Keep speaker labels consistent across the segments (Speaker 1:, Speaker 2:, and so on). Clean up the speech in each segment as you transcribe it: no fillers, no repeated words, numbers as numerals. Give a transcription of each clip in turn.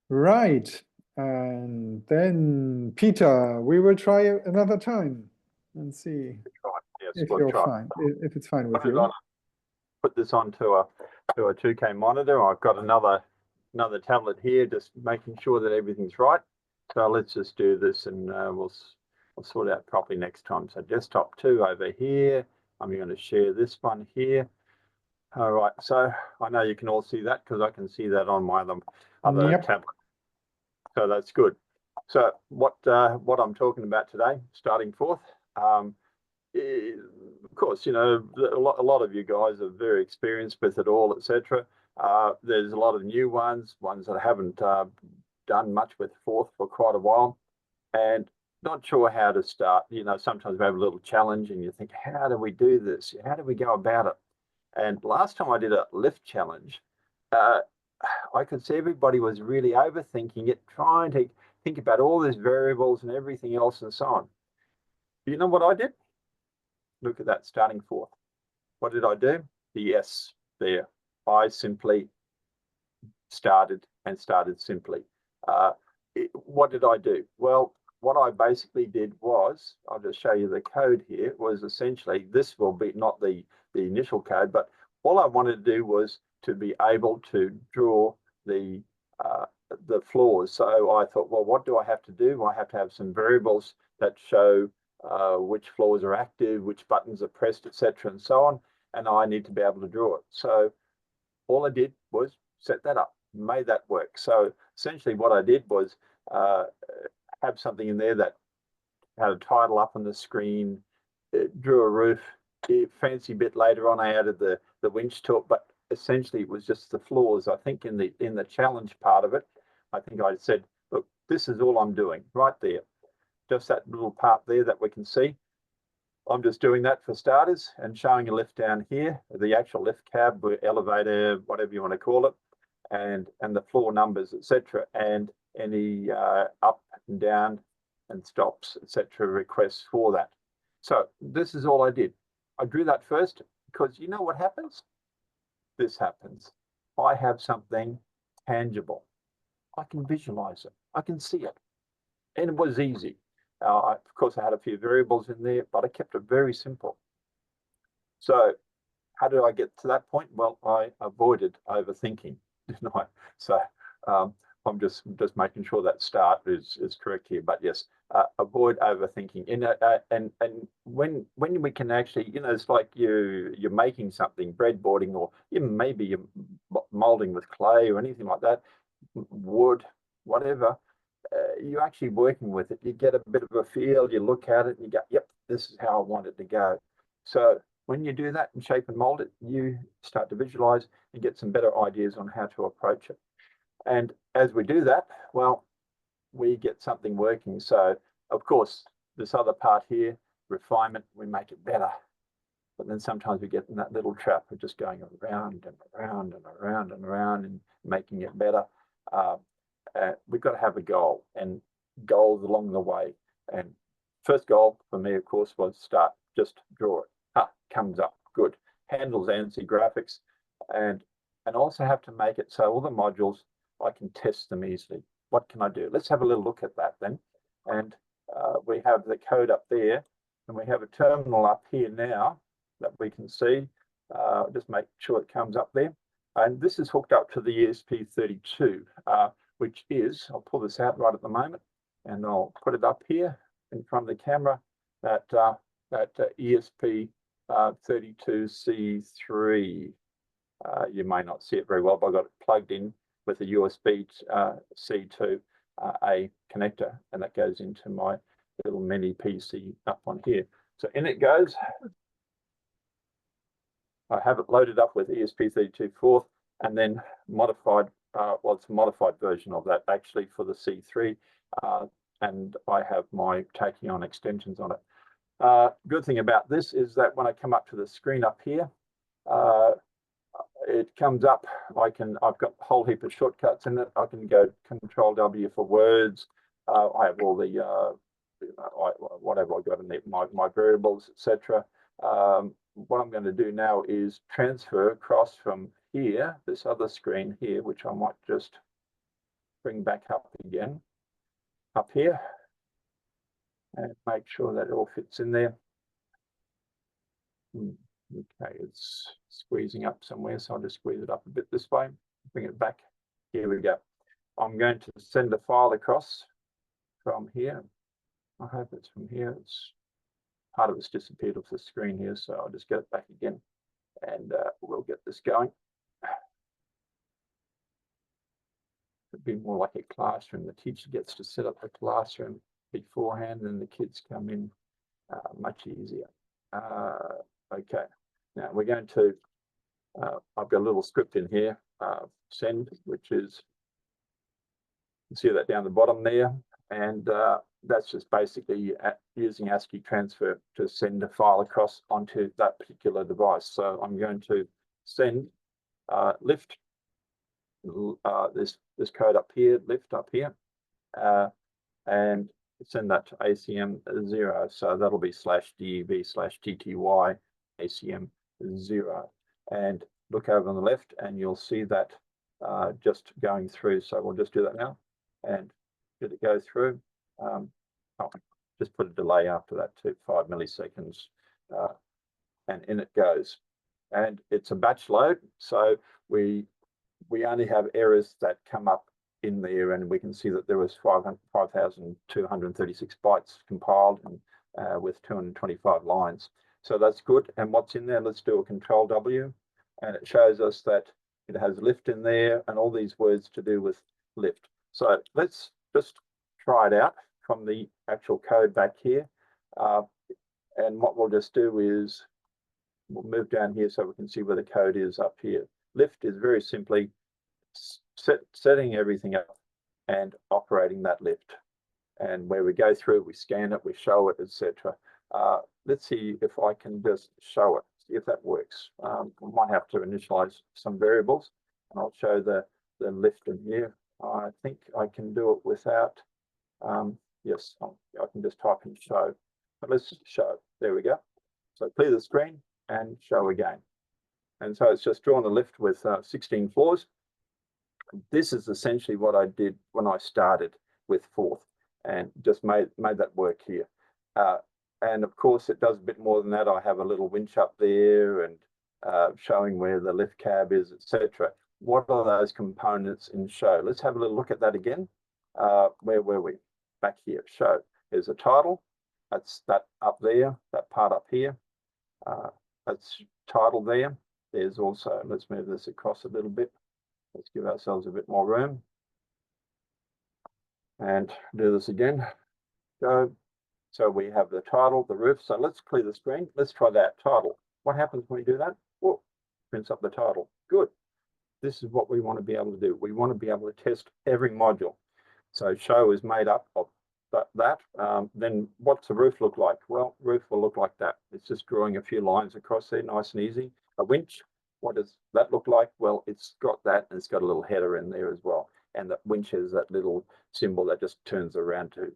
Speaker 1: Right. And then, Peter, we will try another time and see
Speaker 2: Right. Yes,
Speaker 1: if
Speaker 2: we'll
Speaker 1: you're
Speaker 2: try.
Speaker 1: fine, if it's fine with
Speaker 2: Put it on.
Speaker 1: you.
Speaker 2: Put this onto a 2K monitor. I've got another tablet here, just making sure that everything's right. So let's just do this, and we'll sort out properly next time. So desktop 2 over here. I'm going to share this one here. All right. So I know you can all see that because I can see that on my other
Speaker 1: Yep.
Speaker 2: tablet. So that's good. So what I'm talking about today, starting forth, of course, you know, a lot of you guys are very experienced with it all, etc. There's a lot of new ones that haven't done much with Forth for quite a while, and not sure how to start. You know, sometimes we have a little challenge, and you think, how do we do this? How do we go about it? And last time I did a lift challenge, uh, I could see everybody was really overthinking it, trying to think about all these variables and everything else and so on. You know what I did? Look at that starting forth. What did I do? The S there. I simply started simply. What did I do? Well, what I basically did was, I'll just show you the code here, was essentially, this will be not the initial code, but all I wanted to do was to be able to draw the uh, the floors. So I thought, well, what do I have to do? I have to have some variables that show which floors are active, which buttons are pressed, etc., and so on. And I need to be able to draw it. So all I did was set that up, made that work. So essentially, what I did was uh, have something in there that had a title up on the screen, drew a roof. Fancy bit later on, I added the winch to it, but essentially it was just the floors. I think in the challenge part of it, I think I said, look, this is all I'm doing right there. Just that little part there that we can see. I'm just doing that for starters and showing a lift down here, the actual lift cab, elevator, whatever you want to call it, and the floor numbers, etc., and any up and down and stops, etc., requests for that. So this is all I did. I drew that first because you know what happens? This happens. I have something tangible. I can visualize it. I can see it. And it was easy. Of course, I had a few variables in there, but I kept it very simple. So how did I get to that point? Well, I avoided overthinking, didn't I? So um, I'm just making sure that start is correct here. But yes, avoid overthinking. And when we can actually, you know, it's like you're making something, breadboarding, or even maybe you're molding with clay or anything like that, wood, whatever. You're actually working with it. You get a bit of a feel. You look at it, and you go, "Yep, this is how I want it to go." So when you do that and shape and mold it, you start to visualize and get some better ideas on how to approach it. And as we do that, well, we get something working. So, of course, this other part here, refinement, we make it better. But then sometimes we get in that little trap of just going around and around and around and around and making it better. Uh, we've got to have a goal and goals along the way. And first goal for me, of course, was start, just draw it. Comes up, good. Handles ANSI graphics, and also have to make it so all the modules, I can test them easily. What can I do? Let's have a little look at that then. And we have the code up there, and we have a terminal up here now that we can see. Just make sure it comes up there. And this is hooked up to the ESP32, which is, I'll pull this out right at the moment, and I'll put it up here in front of the camera, that ESP 32C3. You may not see it very well, but I got it plugged in with a USB C to a connector, and that goes into my little mini PC up on here. So in it goes. I have it loaded up with ESP32 Forth, and then modified, well, it's a modified version of that actually for the C3, and I have my Tachyon extensions on it. Good thing about this is that when I come up to the screen up here, it comes up. I've got a whole heap of shortcuts in it. I can go Control W for words. I have all the whatever I got in there, my variables, etc. What I'm going to do now is transfer across from here, this other screen here, which I might just bring back up again, up here, and make sure that it all fits in there. Okay, it's squeezing up somewhere, so I'll just squeeze it up a bit this way, bring it back. Here we go. I'm going to send a file across from here. I hope it's from here. It's part of it's disappeared off the screen here, so I'll just get it back again, and we'll get this going. It'd be more like a classroom. The teacher gets to set up the classroom beforehand, and the kids come in much easier. Okay, now we're going to, I've got a little script in here, send, which is, you see that down the bottom there, and that's just basically using ASCII transfer to send a file across onto that particular device. So I'm going to send lift this code up here, lift up here, and send that to ACM 0. So that'll be /dev/tty ACM 0. And look over on the left, and you'll see that just going through. So we'll just do that now, and did it go through? Just put a delay after that to 5 milliseconds, and in it goes. And it's a batch load, so we only have errors that come up in there, and we can see that there was 5,236 bytes compiled, and with 225 lines. So that's good. And what's in there? Let's do a Control W, and it shows us that it has lift in there and all these words to do with lift. So let's just try it out from the actual code back here. And what we'll just do is we'll move down here so we can see where the code is up here. Lift is very simply setting everything up and operating that lift. And where we go through, we scan it, we show it, etc. Let's see if I can just show it, see if that works. We might have to initialize some variables, and I'll show the lift in here. I think I can do it without, yes, I can just type in show. But let's just show. There we go. So clear the screen and show again. And so it's just drawn a lift with 16 floors. This is essentially what I did when I started with Forth, and just made that work here. And of course, it does a bit more than that. I have a little winch up there and showing where the lift cab is, etc. What are those components in show? Let's have a little look at that again. Where were we? Back here, show. There's a title. That's that up there, that part up here. That's title there. There's also, let's move this across a little bit. Let's give ourselves a bit more room. And do this again. Go. So we have the title, the roof. So let's clear the screen. Let's try that title. What happens when we do that? Whoa, prints up the title. Good. This is what we want to be able to do. We want to be able to test every module. So show is made up of that. Then what's the roof look like? Well, roof will look like that. It's just drawing a few lines across there, nice and easy. A winch, what does that look like? Well, it's got that, and it's got a little header in there as well. And the winch is that little symbol that just turns around to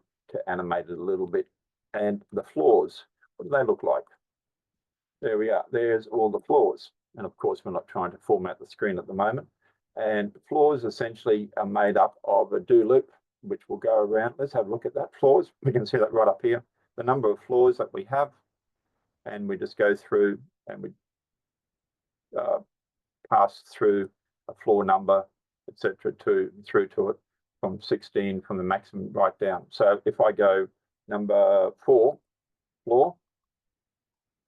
Speaker 2: animate it a little bit. And the floors, what do they look like? There we are. There's all the floors. And of course, we're not trying to format the screen at the moment. And floors essentially are made up of a do loop, which will go around. Let's have a look at that. Floors, we can see that right up here. The number of floors that we have. And we just go through and we pass through a floor number, etc., through to it from 16 from the maximum right down. So if I go number 4 floor,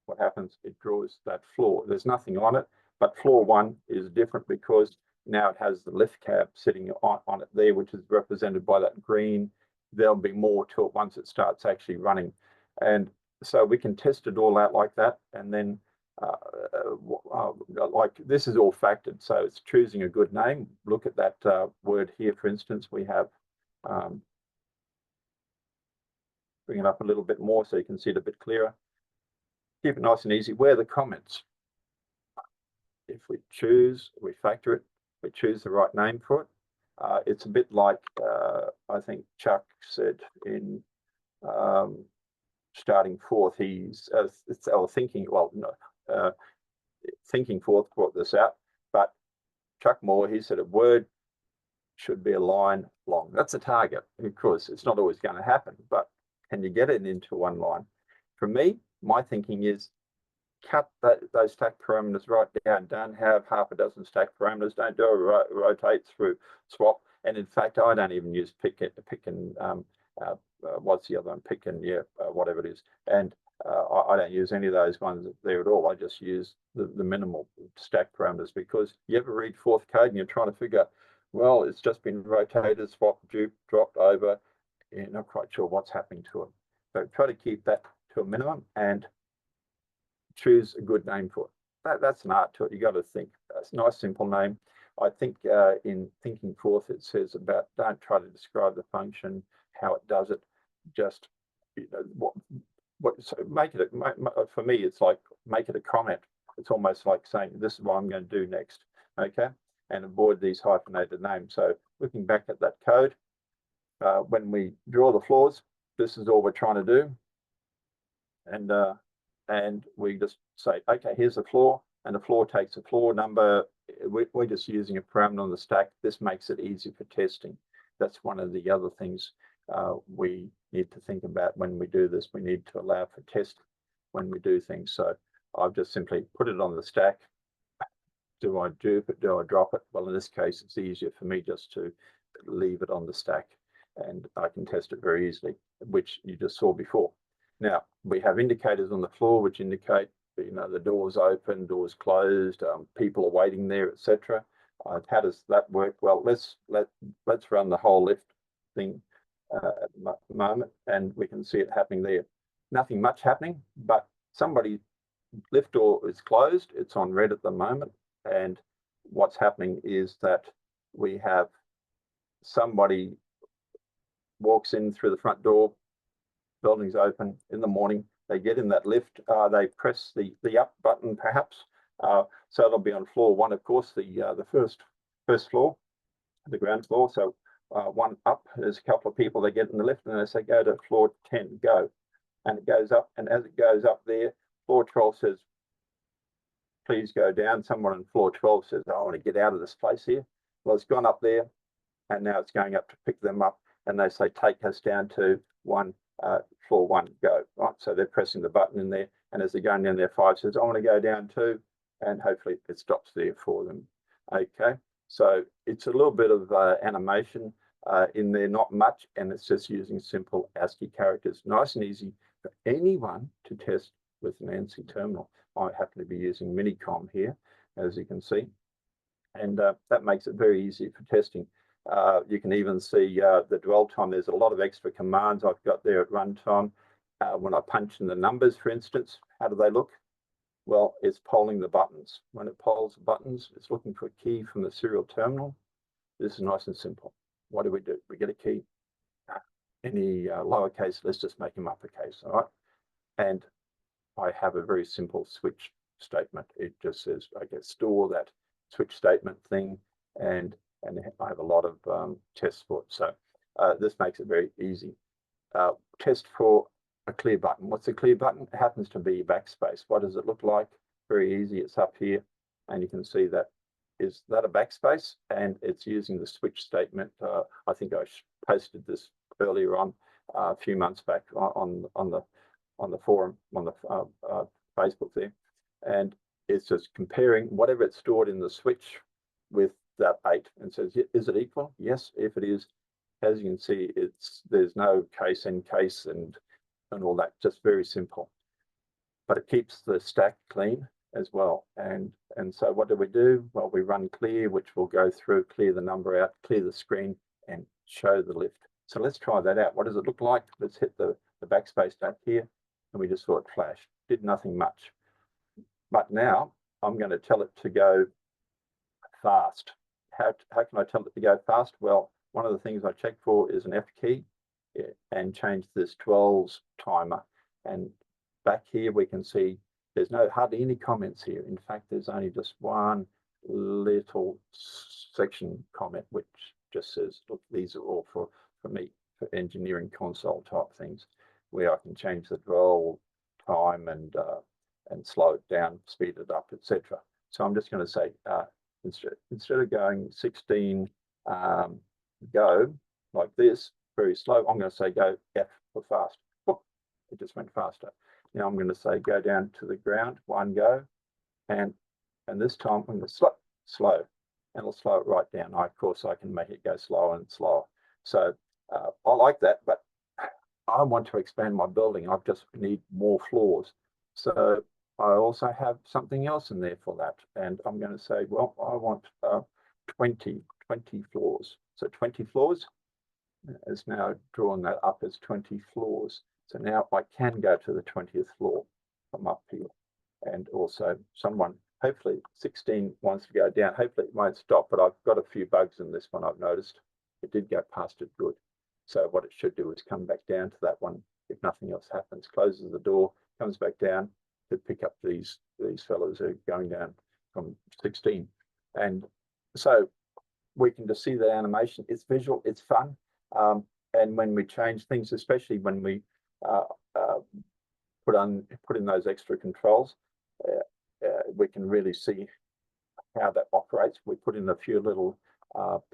Speaker 2: what happens? It draws that floor. There's nothing on it, but floor 1 is different because now it has the lift cab sitting on it there, which is represented by that green. There'll be more to it once it starts actually running. And so we can test it all out like that, and then like this is all factored, so it's choosing a good name. Look at that word here, for instance. We have bring it up a little bit more so you can see it a bit clearer. Keep it nice and easy. Where are the comments? If we choose, we factor it, we choose the right name for it. It's a bit like I think Chuck said in starting Forth. He's thinking, well, no, thinking Forth brought this out, but Chuck Moore, he said a word should be a line long. That's a target. Of course, it's not always going to happen, but can you get it into one line? For me, my thinking is cut those stack parameters right down. Don't have half a dozen stack parameters. Don't do a rotate through swap. And in fact, I don't even use pick and what's the other one? Pick and whatever it is. And I don't use any of those ones there at all. I just use the minimal stack parameters, because you ever read fourth code and you're trying to figure, well, it's just been rotated, swapped, duped, dropped over. You're not quite sure what's happening to it. So try to keep that to a minimum and choose a good name for it. That's an art to it. You got to think. It's a nice, simple name. I think in thinking fourth, it says about don't try to describe the function, how it does it. Just so make it. For me, it's like make it a comment. It's almost like saying this is what I'm going to do next. Okay, and avoid these hyphenated names. So looking back at that code, when we draw the floors, this is all we're trying to do, and we just say, okay, here's the floor, and the floor takes a floor number. We're just using a parameter on the stack. This makes it easy for testing. That's one of the other things we need to think about when we do this. We need to allow for test when we do things. So I've just simply put it on the stack. Do I dupe it? Do I drop it? Well, in this case, it's easier for me just to leave it on the stack, and I can test it very easily, which you just saw before. Now, we have indicators on the floor which indicate, the door's open, door's closed, people are waiting there, etc. How does that work? Well, let's run the whole lift thing at the moment, and we can see it happening there. Nothing much happening, but somebody lift door is closed. It's on red at the moment, and what's happening is that we have somebody walks in through the front door. Building's open in the morning. They get in that lift. They press the up button, perhaps. So they'll be on floor one, of course, the first floor, the ground floor. So one up. There's a couple of people. They get in the lift and they say, go to floor 10, go, and it goes up. And as it goes up there, floor 12 says, please go down. Someone on floor 12 says, I want to get out of this place here. Well, it's gone up there, and now it's going up to pick them up. And they say, take us down to floor 1, go. Right, so they're pressing the button in there, and as they're going down there, 5 says, I want to go down 2, and hopefully it stops there for them. Okay, so it's a little bit of animation in there, not much, and it's just using simple ASCII characters. Nice and easy for anyone to test with an ANSI terminal. I happen to be using Minicom here, as you can see, and that makes it very easy for testing. You can even see the dwell time. There's a lot of extra commands I've got there at runtime. When I punch in the numbers, for instance, how do they look? Well, it's polling the buttons. When it polls the buttons, it's looking for a key from the serial terminal. This is nice and simple. What do? We get a key. Any lowercase, let's just make them uppercase, all right? And I have a very simple switch statement. It just says, okay, store that switch statement thing, and I have a lot of tests for it. So this makes it very easy. Test for a clear button. What's a clear button? It happens to be backspace. What does it look like? Very easy. It's up here, and you can see that. Is that a backspace? And it's using the switch statement. I think I posted this earlier on a few months back on the forum, on the Facebook there, and it's just comparing whatever it's stored in the switch with that 8 and says, is it equal? Yes. If it is, as you can see, there's no case in case and all that, just very simple. But it keeps the stack clean as well. And so what do? Well, we run clear, which will go through, clear the number out, clear the screen, and show the lift. So let's try that out. What does it look like? Let's hit the backspace back here, and we just saw it flash. Did nothing much. But now I'm going to tell it to go fast. How can I tell it to go fast? Well, one of the things I check for is an F key, and change this 12's timer. And back here we can see there's hardly any comments here. In fact, there's only just one little section comment which just says, look, these are all for me, for engineering console type things, where I can change the dwell time and slow it down, speed it up, etc. So I'm just going to say, instead of going 16 go like this, very slow. I'm going to say go F for fast. Whoop, it just went faster. Now I'm going to say go down to the ground, one go, and this time I'm going to slow, and it'll slow it right down. Of course, I can make it go slower and slower. So I like that, but I want to expand my building. I just need more floors. So I also have something else in there for that. And I'm going to say, well, I want 20 floors. So 20 floors is now drawn that up as 20 floors. So now I can go to the 20th floor from up here. And also someone, hopefully 16 wants to go down. Hopefully it won't stop, but I've got a few bugs in this one I've noticed. It did go past it good. So what it should do is come back down to that one if nothing else happens, closes the door, comes back down to pick up these fellows who are going down from 16. And so we can just see the animation. It's visual, it's fun. And when we change things, especially when we put in those extra controls, we can really see how that operates. We put in a few little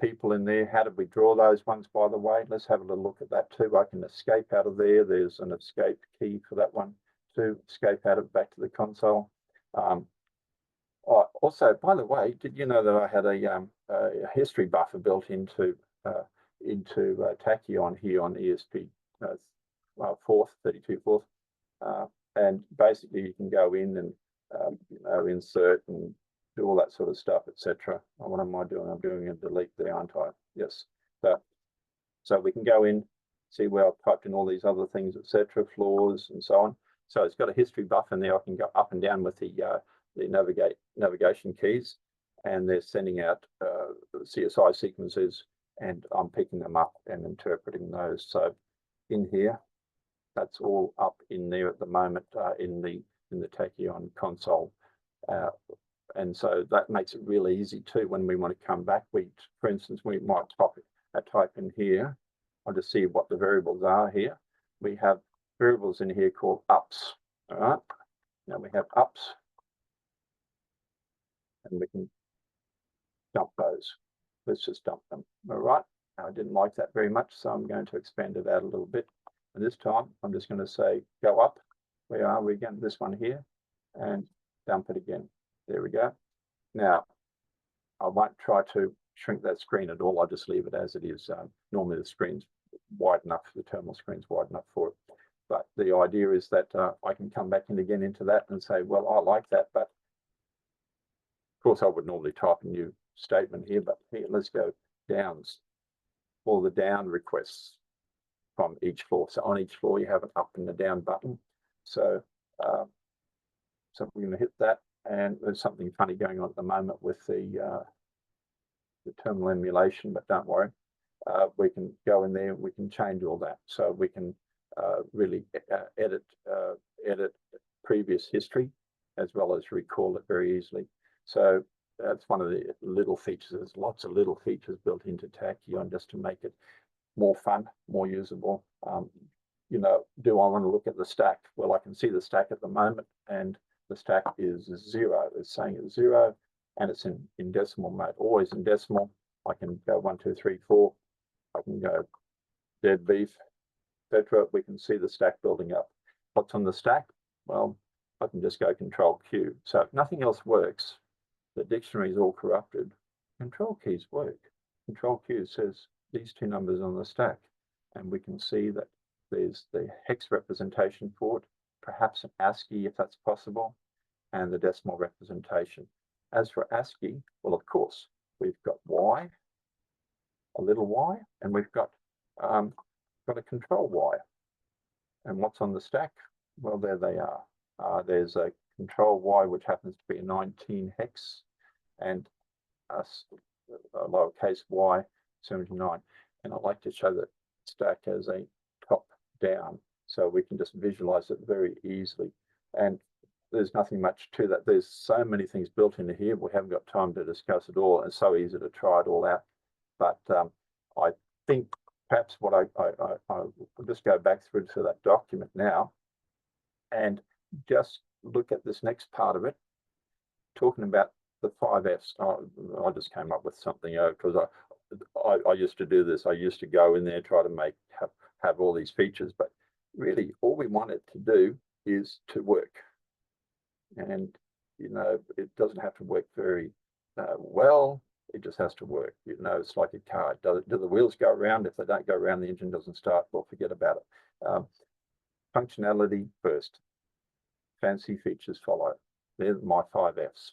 Speaker 2: people in there. How did we draw those ones, by the way? Let's have a little look at that too. I can escape out of there. There's an escape key for that one to escape out of back to the console. Also, by the way, did you know that I had a history buffer built into Tachyon here on ESP 4th, 32 4th, and basically you can go in and insert and do all that sort of stuff, etc. What am I doing? I'm doing a delete there, aren't I? Yes. So we can go in, see where I've typed in all these other things, etc., floors and so on. So it's got a history buffer in there. I can go up and down with the navigation keys, and they're sending out CSI sequences, and I'm picking them up and interpreting those. So in here, that's all up in there at the moment in the Tachyon console. And so that makes it really easy too when we want to come back. For instance, we might type in here. I'll just see what the variables are here. We have variables in here called ups. All right. Now we have ups, and we can dump those. Let's just dump them. All right. Now I didn't like that very much, so I'm going to expand it out a little bit. And this time I'm just going to say go up. Where are we again? This one here, and dump it again. There we go. Now, I won't try to shrink that screen at all. I'll just leave it as it is. Normally the screen's wide enough, the terminal screen's wide enough for it. But the idea is that I can come back in again into that and say, well, I like that, but of course I would normally type a new statement here, but here, let's go downs, all the down requests from each floor. So on each floor, you have an up and a down button. So, so we're going to hit that. And there's something funny going on at the moment with the terminal emulation, but don't worry. We can go in there, we can change all that. So we can really edit previous history as well as recall it very easily. So that's one of the little features. There's lots of little features built into Tachyon just to make it more fun, more usable. You know, do I want to look at the stack? Well, I can see the stack at the moment, and the stack is 0. It's saying it's 0, and it's in decimal mode, always in decimal. I can go 1, 2, 3, 4. I can go dead beef, etc. We can see the stack building up. What's on the stack? Well, I can just go Control Q. So if nothing else works, the dictionary is all corrupted. Control keys work. Control Q says these two numbers on the stack, and we can see that there's the hex representation for it, perhaps an ASCII if that's possible, and the decimal representation. As for ASCII, well, of course, we've got Y, a little y, and we've got a control Y. And what's on the stack? Well, there they are. There's a control Y, which happens to be a 19 hex, and a lowercase y 79. And I like to show that stack as a top down, so we can just visualize it very easily. And there's nothing much to that. There's so many things built into here. We haven't got time to discuss it all. It's so easy to try it all out. But I think perhaps what I'll just go back through to that document now and just look at this next part of it, talking about the 5 Fs. I just came up with something because I used to do this. I used to go in there, try to have all these features, but really all we want it to do is to work. And, you know, it doesn't have to work very well. It just has to work. You know, it's like a car. Do the wheels go around? If they don't go around, the engine doesn't start. Well, forget about it. Functionality first. Fancy features follow. They're my 5 Fs.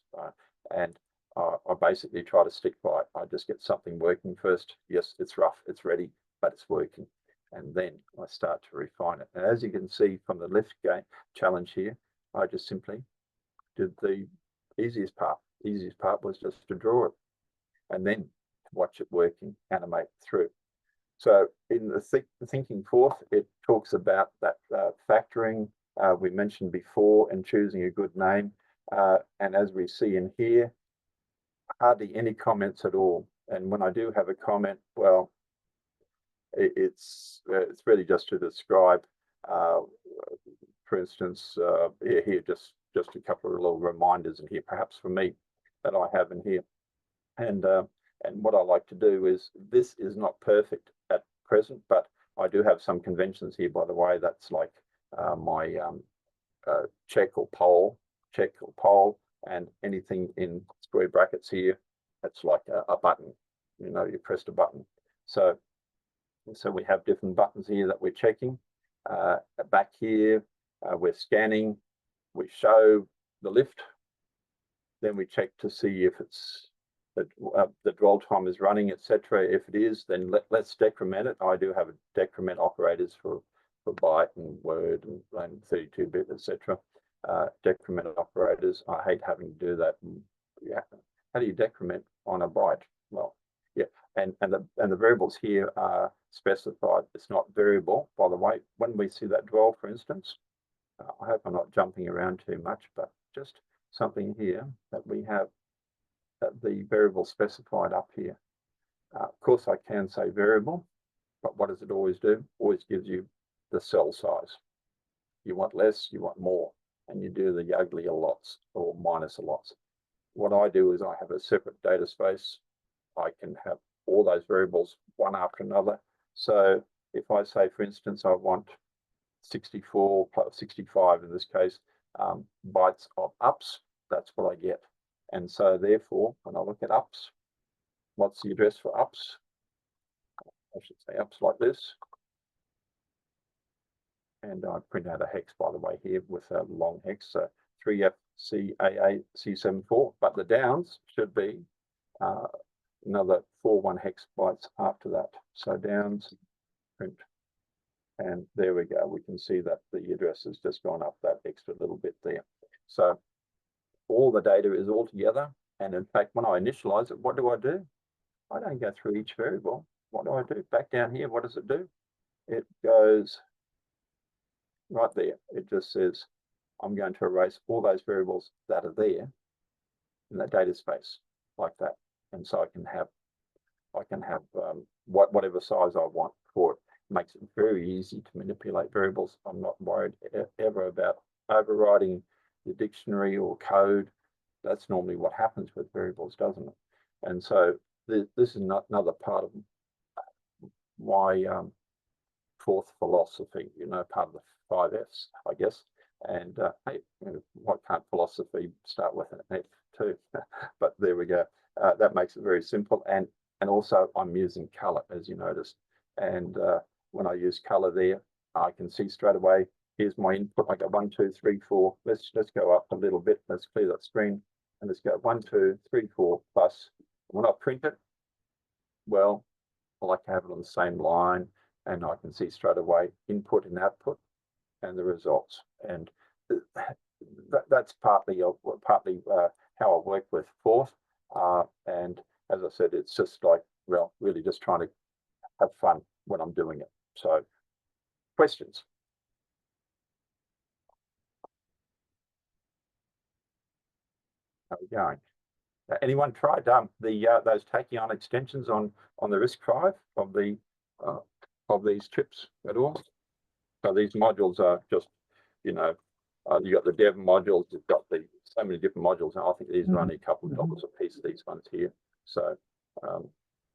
Speaker 2: And I basically try to stick by it. I just get something working first. Yes, it's rough, it's ready, but it's working. And then I start to refine it. And as you can see from the lift game challenge here, I just simply did the easiest part. The easiest part was just to draw it and then watch it working, animate through. So in the thinking fourth, it talks about that factoring we mentioned before and choosing a good name. And as we see in here, hardly any comments at all. And when I do have a comment, well, it's really just to describe, for instance, here just a couple of little reminders in here, perhaps for me, that I have in here. And what I like to do is, this is not perfect at present, but I do have some conventions here, by the way. That's like my check or poll, and anything in square brackets here, that's like a button. You know, you pressed a button. So we have different buttons here that we're checking. Back here, we're scanning. We show the lift. Then we check to see if it's the dwell time is running, etc. If it is, then let's decrement it. I do have decrement operators for byte and word and 32-bit, etc. Decrement operators. I hate having to do that. Yeah, how do you decrement on a byte? Well, yeah, and the variables here are specified. It's not variable, by the way. When we see that dwell, for instance, I hope I'm not jumping around too much, but just something here that we have the variable specified up here. Of course, I can say variable, but what does it always do? Always gives you the cell size. You want less, you want more, and you do the ugly a lots or minus a lots. What I do is I have a separate data space. I can have all those variables one after another. So if I say, for instance, I want 64 plus 65 in this case, bytes of ups, that's what I get. And so therefore, when I look at ups, what's the address for ups? I should say ups like this. And I print out a hex, by the way, here with a long hex, so 3FCAAC74. But the downs should be another 41 hex bytes after that. So downs, print. And there we go. We can see that the address has just gone up that extra little bit there. So all the data is all together. And in fact, when I initialize it, what do? I don't go through each variable. What do? Back down here, what does it do? It goes right there. It just says, I'm going to erase all those variables that are there in that data space like that. And so I can have whatever size I want for it. It makes it very easy to manipulate variables. I'm not worried ever about overriding the dictionary or code. That's normally what happens with variables, doesn't it? And so this is another part of my fourth philosophy, you know, part of the 5 Fs, I guess. And hey, why can't philosophy start with an F too? But there we go. That makes it very simple. And also I'm using color, as you noticed. And when I use color there, I can see straight away, here's my input. I got 1, 2, 3, 4. Let's go up a little bit. Let's clear that screen. And let's go 1, 2, 3, 4 plus. When I print it, well, I like to have it on the same line, and I can see straight away input and output and the results. And that's partly how I work with Forth. And as I said, it's just like, well, really just trying to have fun when I'm doing it. So, questions? How are we going? Anyone tried those tachyon extensions on the RISC drive of these chips at all? So these modules are just, you know, you got the dev modules. You've got so many different modules. And I think these are only a couple of dollars a piece. These ones here. So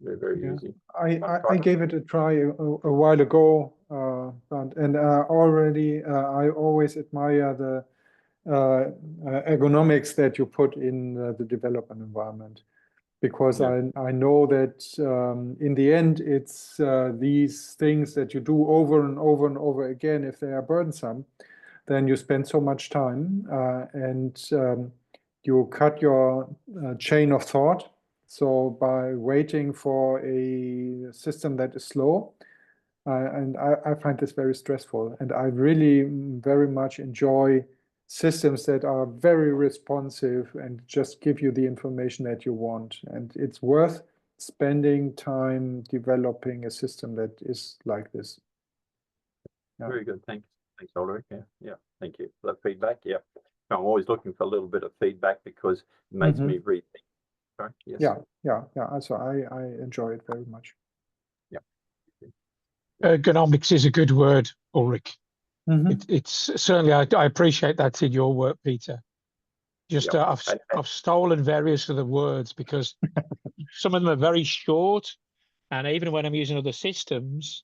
Speaker 2: They're very
Speaker 1: Yeah.
Speaker 2: easy.
Speaker 1: I gave it a try a while ago, and I always admire the ergonomics that you put in the development environment, because
Speaker 2: Yeah.
Speaker 1: I know that in the end it's these things that you do over and over and over again. If they are burdensome, then you spend so much time and you cut your chain of thought. So by waiting for a system that is slow, and I find this very stressful. And I really very much enjoy systems that are very responsive and just give you the information that you want. And it's worth spending time developing a system that is like this. Yeah.
Speaker 2: Very good. Thanks, Ulrich. Yeah. Thank you for that feedback. Yeah. I'm always looking for a little bit of feedback because it makes me rethink. Right? Yes.
Speaker 1: Yeah. Also, I enjoy it very much.
Speaker 2: Yeah.
Speaker 3: Ergonomics is a good word, Ulrich.
Speaker 1: Mhm.
Speaker 3: It's certainly, I appreciate that's in your work, Peter. Just I've stolen various of the words because some of them are very short, and even when I'm using other systems,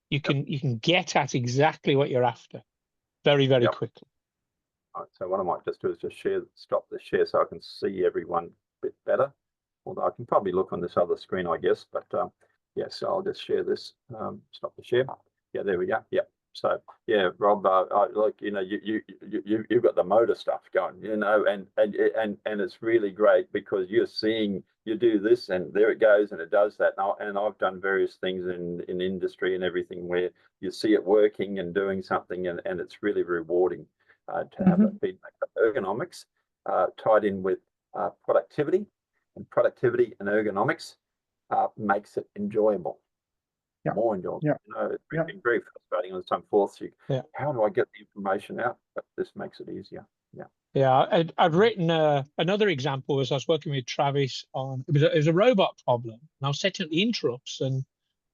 Speaker 3: you can get at exactly what you're after very quickly.
Speaker 2: All right, so what I might just do is just stop the share so I can see everyone a bit better. Although I can probably look on this other screen, I guess. But yeah, so I'll just share this. Stop the share. Yeah, there we go. Yeah. So yeah, Rob, like you've got the motor stuff going, and it's really great because you're seeing you do this and there it goes and it does that. And I've done various things in industry and everything where you see it working and doing something, and it's really rewarding to have that feedback. Ergonomics tied in with productivity and ergonomics makes it enjoyable.
Speaker 1: Yeah.
Speaker 2: More enjoyable.
Speaker 1: Yeah.
Speaker 2: It's been very frustrating on some fourths. How do I get the information out? But this makes it easier.
Speaker 3: Yeah, I've written another example as I was working with Travis on it was a robot problem, and I was setting up the interrupts, and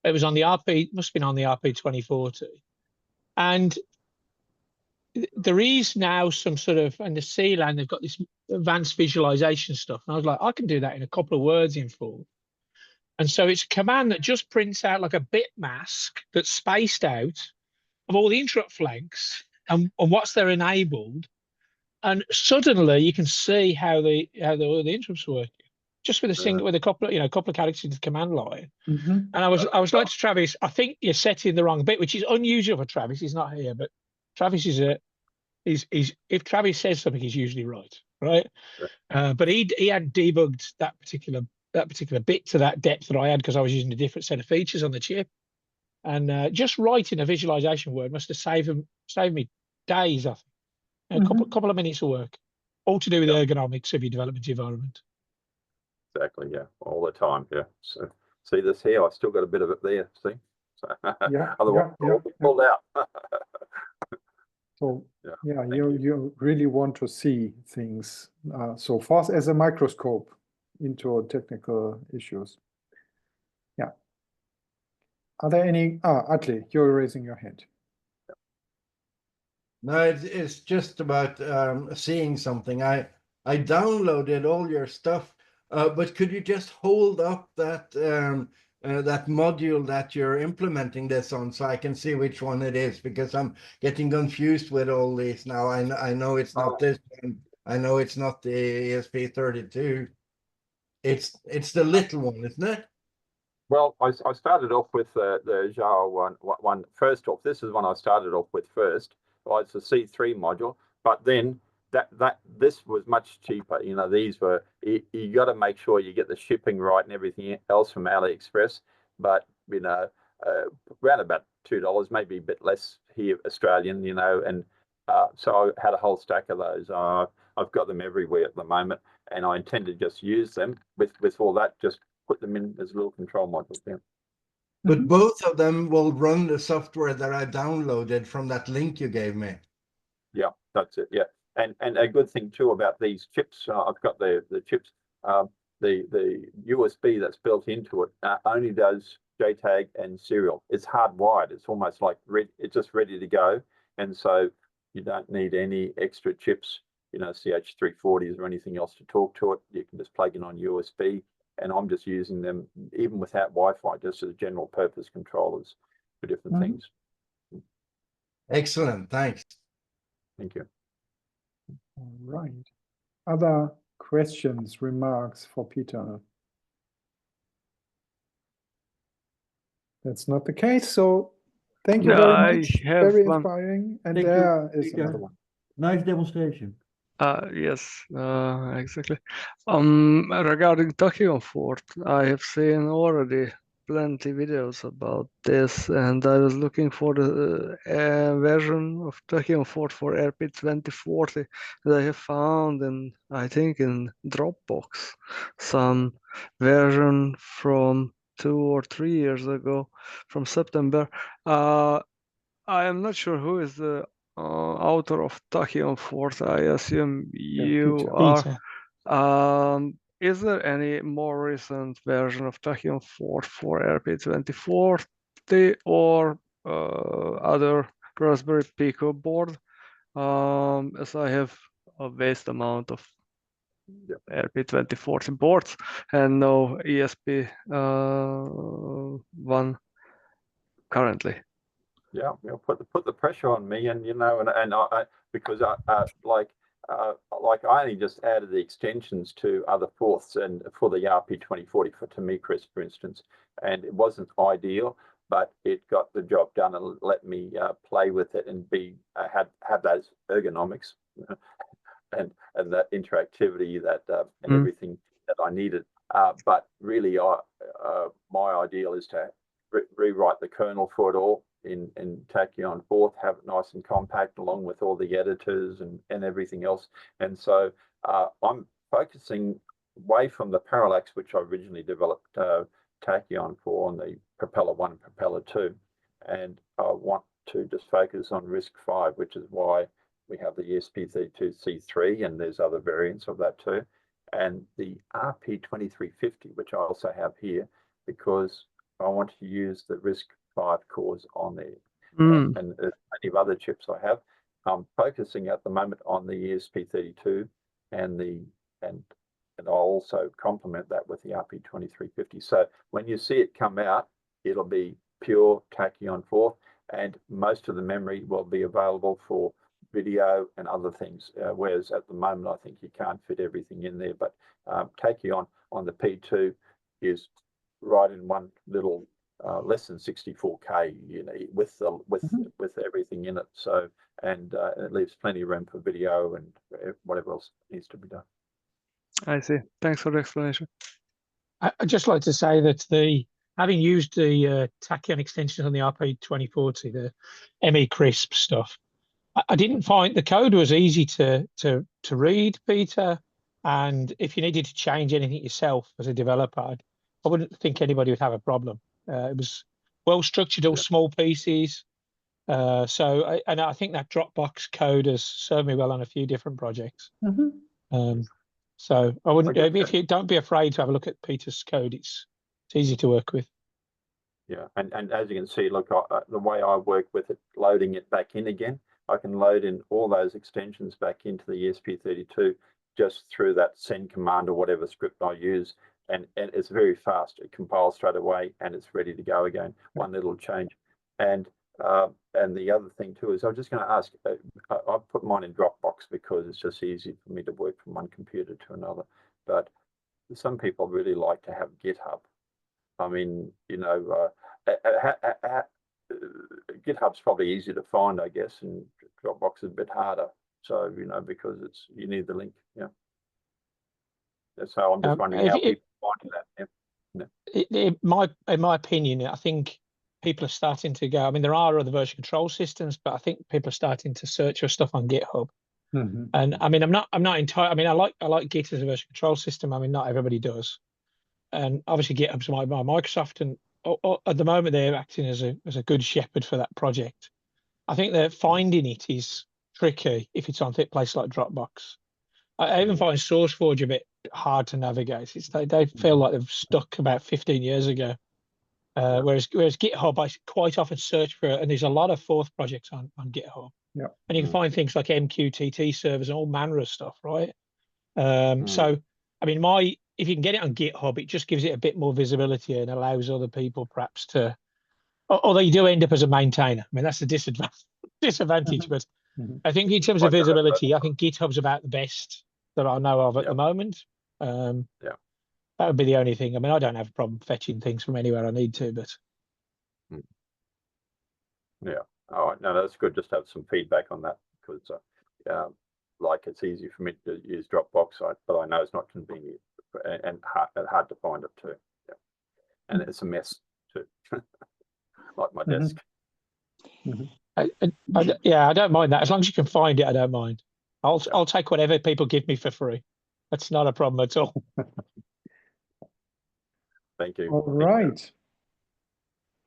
Speaker 3: it was on the RP, must have been on the RP 2040, and there is now some sort of, and the CLAN, they've got this advanced visualization stuff, and I was like, I can do that in a couple of words in full. And so it's a command that just prints out like a bit mask that's spaced out of all the interrupt flags and what's they're enabled. And suddenly you can see how the interrupts work just with a couple of characters in the command line. And I was like to Travis, I think you're setting the wrong bit, which is unusual for Travis. He's not here, but Travis is if Travis says something, he's usually right? But he had debugged that particular bit to that depth that I had because I was using a different set of features on the chip. And just writing a visualization word must have saved me days, I think. A couple of minutes of work, all to do with ergonomics of your development environment.
Speaker 2: Exactly. Yeah. All the time. Yeah. So see this here? I still got a bit of it there. See? So, otherwise, it'll be pulled out.
Speaker 1: So you really want to see things so fast as a microscope into technical issues. Yeah. Are there any? Atle, you're raising your hand.
Speaker 4: No, it's just about seeing something. I downloaded all your stuff, but could you just hold up that that module that you're implementing this on so I can see which one it is, because I'm getting confused with all these now. I know it's not this one. I know it's not the ESP32. It's the little one, isn't it?
Speaker 2: Well, I started off with the Zhao one first off. This is one I started off with first. Well, it's a C3 module, but then this was much cheaper. These were you got to make sure you get the shipping right and everything else from AliExpress. But around about $2, maybe a bit less here Australian. And so I had a whole stack of those. I've got them everywhere at the moment, and I intend to just use them with all that. Just put them in as little control modules. Yeah.
Speaker 4: But both of them will run the software that I downloaded from that link you gave me.
Speaker 2: Yeah, that's it. Yeah, and a good thing too about these chips, I've got the chips. The USB that's built into it only does JTAG and serial. It's hardwired. It's almost like it's just ready to go, and so you don't need any extra chips, CH340s or anything else to talk to it. You can just plug in on USB and I'm just using them even without Wi-Fi, just as general purpose controllers for different things.
Speaker 4: Excellent, thanks.
Speaker 2: Thank you.
Speaker 1: All right. Other questions, remarks for Peter? That's not the case. So thank you very much. Very inspiring. And there is another one.
Speaker 5: Nice demonstration.
Speaker 6: Yes, exactly. Regarding tachyon fort, I have seen already plenty videos about this, and I was looking for the version of tachyon fort for RP2040 that I have found in, I think, in Dropbox, some version from 2 or 3 years ago, from September. I am not sure who is the author of Tachyon Fort. I assume you
Speaker 1: Peter.
Speaker 6: are.
Speaker 3: Peter.
Speaker 6: Is there any more recent version of Tachyon Fort for RP2040 or other Raspberry Pico board? As I have a vast amount of RP2040 boards and no ESP one currently.
Speaker 2: Yeah, put the pressure on me, and I because like I only just added the extensions to other fourths and for the RP2040 for Tamikris, for instance, and it wasn't ideal, but it got the job done and let me play with it and have those ergonomics and that interactivity that and everything that I needed. But really, my ideal is to rewrite the kernel for it all in Tachyon Fort, have it nice and compact along with all the editors and everything else. And so I'm focusing away from the parallax, which I originally developed Tachyon for on the Propeller 1 and Propeller 2. And I want to just focus on RISC-V, which is why we have the ESP32C3, and there's other variants of that too. And the RP2350, which I also have here, because I want to use the RISC-V cores on there. And there's plenty of other chips I have. I'm focusing at the moment on the ESP32 and I'll also complement that with the RP2350. So when you see it come out, it'll be pure Tachyon Fort, and most of the memory will be available for video and other things, whereas at the moment I think you can't fit everything in there. But Tachyon on the P2 is right in one little less than 64K, with everything in it. So it leaves plenty of room for video and whatever else needs to be done.
Speaker 6: I see. Thanks for the explanation.
Speaker 3: I'd just like to say that having used the Tachyon extensions on the RP2040, the ME crisp stuff, I didn't find the code was easy to read, Peter. And if you needed to change anything yourself as a developer, I wouldn't think anybody would have a problem. It was well structured, all small pieces. So I think that Dropbox code has served me well on a few different projects. So I wouldn't. If you don't be afraid to have a look at Peter's code, it's easy to work with.
Speaker 2: Yeah, and as you can see, look, the way I work with it, loading it back in again, I can load in all those extensions back into the ESP32 just through that send command or whatever script I use, and it's very fast. It compiles straight away and it's ready to go again. One little change, and the other thing too is I'm just going to ask. I put mine in Dropbox because it's just easy for me to work from one computer to another. But some people really like to have GitHub. I mean, GitHub's probably easy to find, I guess, and Dropbox is a bit harder. So, because you need the link. Yeah. So I'm just wondering how people find that. Yeah.
Speaker 3: In my opinion, I think people are starting to go. I mean, there are other version control systems, but I think people are starting to search for stuff on GitHub. And I mean, I'm not entirely. I mean, I like Git as a version control system. I mean, not everybody does. And obviously, GitHub's by Microsoft, and at the moment they're acting as a good shepherd for that project. I think that finding it is tricky if it's on a place like Dropbox. I even find SourceForge a bit hard to navigate. They feel like they've stuck about 15 years ago. Whereas GitHub, I quite often search for it, and there's a lot of Forth projects on GitHub.
Speaker 1: Yeah.
Speaker 3: And you can find things like MQTT servers and all manner of stuff, right? So I mean, if you can get it on GitHub, it just gives it a bit more visibility and allows other people perhaps to, although you do end up as a maintainer. I mean, that's the disadvantage, but I think in terms of visibility, I think GitHub's about the best that I know of at the moment. That would be the only thing. I mean, I don't have a problem fetching things from anywhere I need to, but.
Speaker 2: Yeah. All right. No, that's good. Just have some feedback on that because, like, it's easy for me to use Dropbox, but I know it's not convenient and hard to find it too. Yeah. And it's a mess too, like my desk.
Speaker 3: Yeah, I don't mind that as long as you can find it. I don't mind. I'll take whatever people give me for free. That's not a problem at all.
Speaker 2: Thank you.
Speaker 1: All right.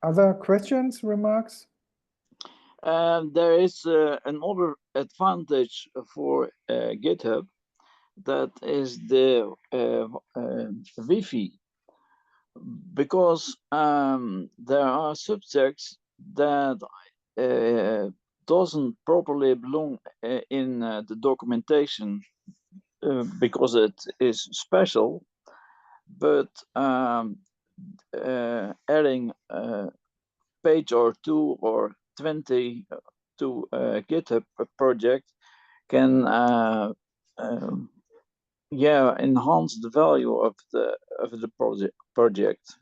Speaker 1: Other questions, remarks?
Speaker 5: There is another advantage for GitHub, that is the Wi-Fi, because there are subjects that doesn't properly belong in the documentation because it is special, but adding a page or 2 or 20 to a GitHub project can enhance the value of the project.